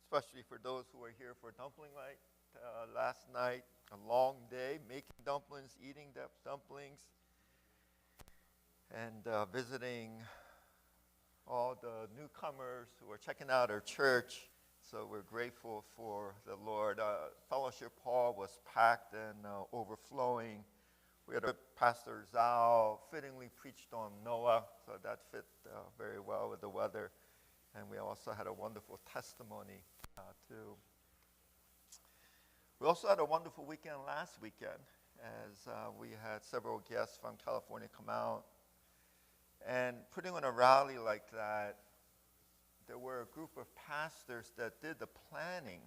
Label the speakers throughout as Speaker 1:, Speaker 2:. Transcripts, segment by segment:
Speaker 1: especially for those who were here for dumpling night last night. A long day making dumplings, eating dumplings, and visiting all the newcomers who are checking out our church. So we're grateful for the Lord. Fellowship Hall was packed and overflowing. We had Pastor Zhao fittingly preached on Noah, so that fit very well with the weather. And we also had a wonderful testimony too. We also had a wonderful weekend last weekend as we had several guests from California come out. And putting on a rally like that, there were a group of pastors that did the planning,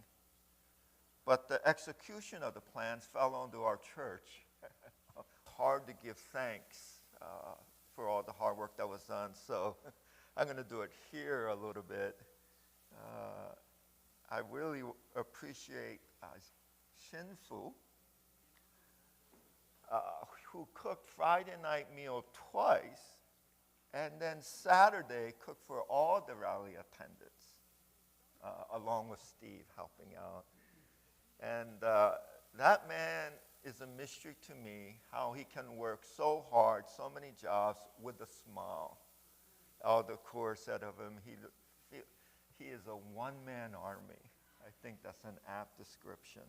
Speaker 1: but the execution of the plans fell onto our church. Hard to give thanks for all the hard work that was done, so I'm going to do it here a little bit. I really appreciate Shinfu, who cooked Friday night meal twice, and then Saturday cooked for all the rally attendants, along with Steve helping out. And that man is a mystery to me, how he can work so hard, so many jobs with a smile. All the Corps said of him, he is a one-man army. I think that's an apt description.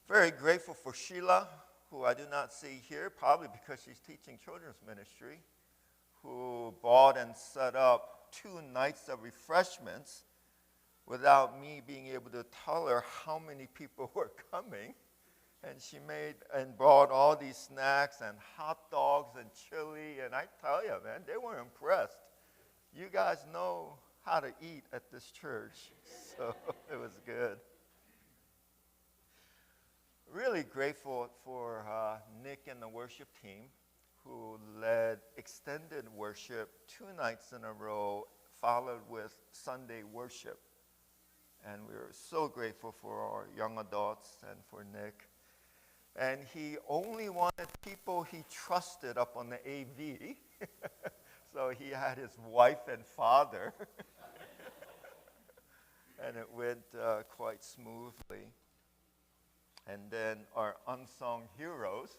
Speaker 1: Very grateful for Sheila, who I do not see here, probably because she's teaching children's ministry, who bought and set up 2 nights of refreshments without me being able to tell her how many people were coming. And she made and brought all these snacks and hot dogs and chili, and I tell you, man, they were impressed. You guys know how to eat at this church, so it was good. Really grateful for Nick and the worship team who led extended worship 2 nights in a row, followed with Sunday worship. And we were so grateful for our young adults and for Nick. And he only wanted people he trusted up on the AV. So he had his wife and father. And it went quite smoothly. And then our unsung heroes.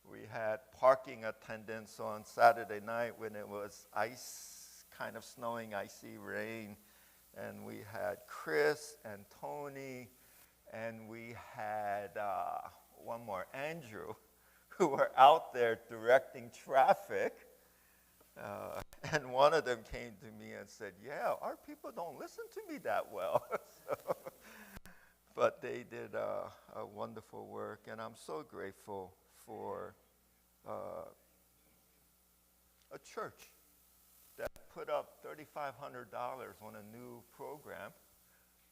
Speaker 1: We had parking attendants on Saturday night when it was ice, kind of snowing, icy rain. And we had Chris and Tony, and we had one more, Andrew, who were out there directing traffic. And one of them came to me and said, yeah, our people don't listen to me that well. But they did a wonderful work, and I'm so grateful for a church that put up $3,500 on a new program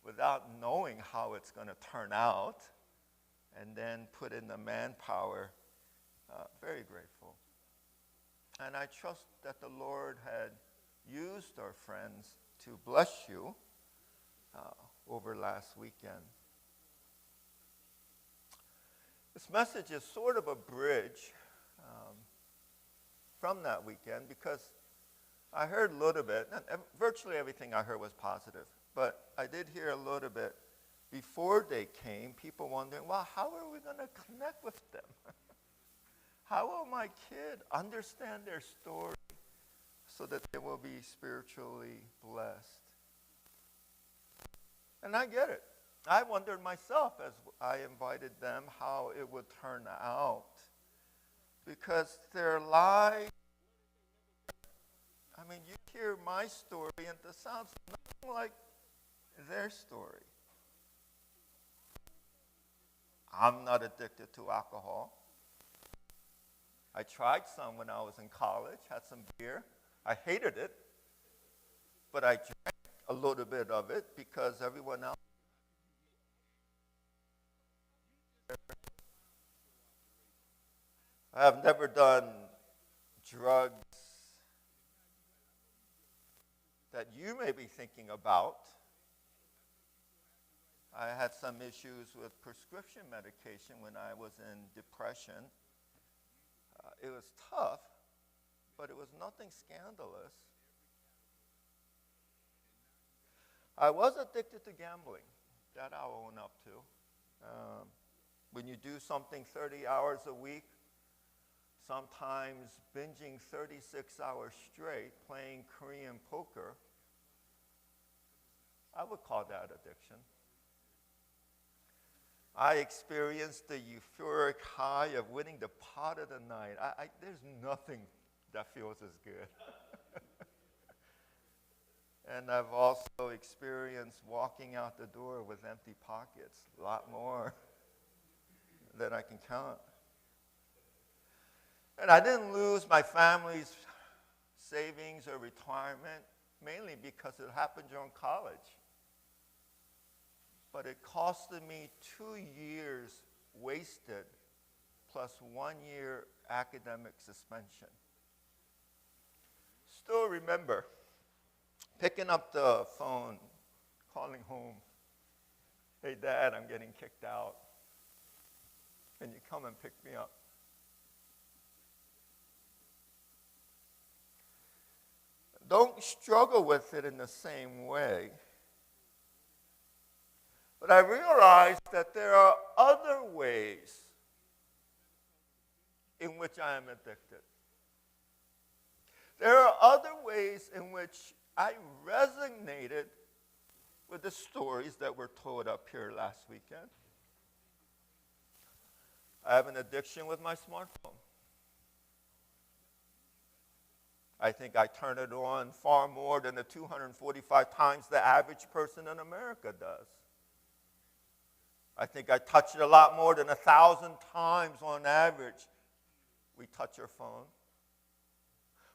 Speaker 1: without knowing how it's going to turn out, and then put in the manpower. Very grateful. And I trust that the Lord had used our friends to bless you over last weekend. This message is sort of a bridge from that weekend because I heard a little bit, and virtually everything I heard was positive, but I did hear a little bit before they came, people wondering, well, how are we going to connect with them? How will my kid understand their story so that they will be spiritually blessed? And I get it. I wondered myself as I invited them how it would turn out because their lives, I mean, you hear my story and it sounds nothing like their story. I'm not addicted to alcohol. I tried some when I was in college, had some beer. I hated it, but I drank a little bit of it because everyone else. I have never done drugs that you may be thinking about. I had some issues with prescription medication when I was in depression. It was tough, but it was nothing scandalous. I was addicted to gambling. That I'll own up to. When you do something 30 hours a week, sometimes binging 36 hours straight, playing Korean poker, I would call that addiction. I experienced the euphoric high of winning the pot of the night. There's nothing that feels as good. And I've also experienced walking out the door with empty pockets, a lot more than I can count. And I didn't lose my family's savings or retirement, mainly because it happened during college. But it costed me 2 years wasted plus 1 year academic suspension. Still remember picking up the phone, calling home. Hey, Dad, I'm getting kicked out. Can you come and pick me up? Don't struggle with it in the same way. But I realized that there are other ways in which I am addicted. There are other ways in which I resonated with the stories that were told up here last weekend. I have an addiction with my smartphone. I think I turn it on far more than the 245 times the average person in America does. I think I touch it a lot more than 1,000 times on average. We touch our phone.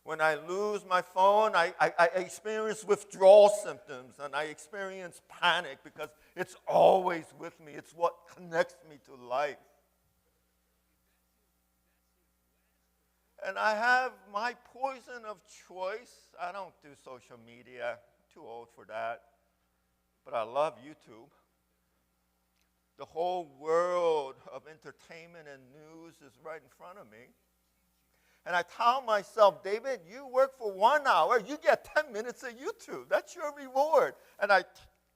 Speaker 1: When I lose my phone, I experience withdrawal symptoms and I experience panic because it's always with me. It's what connects me to life. And I have my poison of choice. I don't do social media. Too old for that. But I love YouTube. The whole world of entertainment and news is right in front of me. And I tell myself, David, you work for 1 hour, you get 10 minutes of YouTube. That's your reward. And I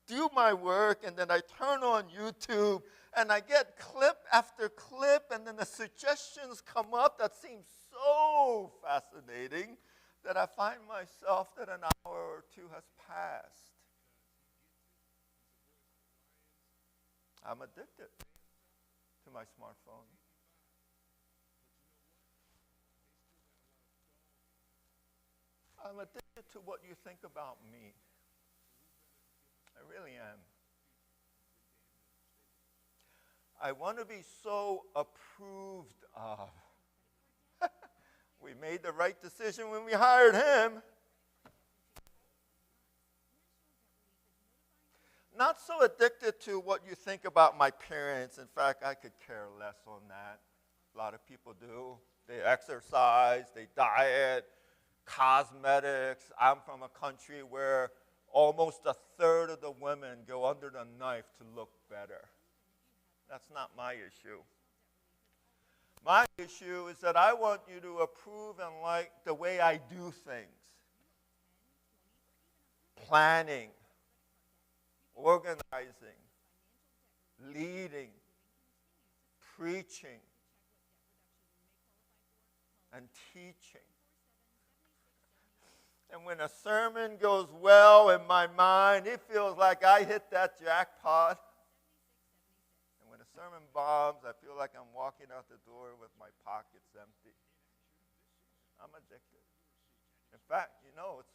Speaker 1: do my work, and then I turn on YouTube, and I get clip after clip, and then the suggestions come up that seem so fascinating that I find myself that an hour or two has passed. I'm addicted to my smartphone. I'm addicted to what you think about me. I really am. I want to be so approved of. We made the right decision when we hired him. Not so addicted to what you think about my parents. In fact, I could care less on that. A lot of people do. They exercise, they diet, cosmetics. I'm from a country where almost 1/3 of the women go under the knife to look better. That's not my issue. My issue is that I want you to approve and like the way I do things. Planning, organizing, leading, preaching, and teaching. And when a sermon goes well in my mind, it feels like I hit that jackpot. And when a sermon bombs, I feel like I'm walking out the door with my pockets empty. I'm addicted. In fact, it's